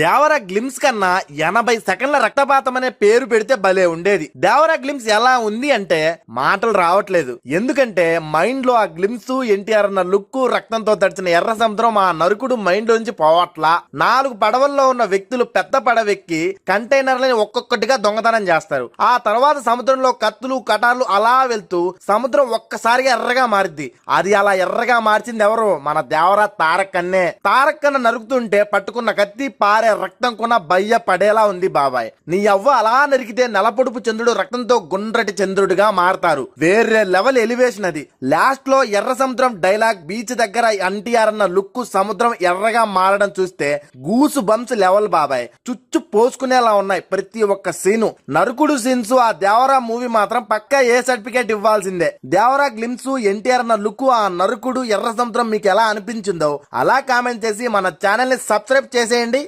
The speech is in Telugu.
దేవరా గ్లిమ్స్ కన్నా 80 సెకండ్ల రక్తపాతం అనే పేరు పెడితే భలే ఉండేది. దేవరా గ్లిమ్స్ ఎలా ఉంది అంటే మాటలు రావట్లేదు. ఎందుకంటే మైండ్ లో ఆ గ్లిమ్స్ ఎన్టీఆర్ అన్న లుక్, రక్తంతో తడిచిన ఎర్ర సముద్రం ఆ నరుకుడు మైండ్ లో నుంచి పోవట్లా. 4 పడవల్లో ఉన్న వ్యక్తులు పెద్ద పడవెక్కి కంటైనర్లని ఒక్కొక్కటిగా దొంగతనం చేస్తారు. ఆ తర్వాత సముద్రంలో కత్తులు కటార్లు అలా వెళ్తూ సముద్రం ఒక్కసారిగా ఎర్రగా మారిద్ది. అది అలా ఎర్రగా మార్చింది ఎవరు? మన దేవరా తారక్ అన్నే. తారక్ అన్న నరుకుతుంటే పట్టుకున్న కత్తి పారే రక్తం కొన బయ్య పడేలా ఉంది బాబాయ్. నీ అవ్వ అలా నరికితే నెలపొడుపు చంద్రుడు రక్తంతో గుండ్రటి చంద్రుడిగా మారతారు. వేరే లెవెల్ ఎలివేషన్ అది. లాస్ట్ లో ఎర్ర సముద్రం డైలాగ్, బీచ్ దగ్గర ఎన్టీఆర్ అన్న లుక్, సముద్రం ఎర్రగా మారడం చూస్తే గూసు బంప్స్ లెవెల్ బాబాయ్. చుచ్చు పోసుకునేలా ఉన్నాయి ప్రతి ఒక్క సీను. నరుకుడు సీన్స్ ఆ దేవరా మూవీ మాత్రం పక్కా ఏ సర్టిఫికేట్ ఇవ్వాల్సిందే. దేవరా గ్లిమ్స్, ఎన్టీఆర్ అన్న లుక్, ఆ నరుకుడు, ఎర్ర సముద్రం మీకు ఎలా అనిపించిందో అలా కామెంట్ చేసి మన ఛానల్ ని సబ్స్క్రైబ్ చేసేయండి.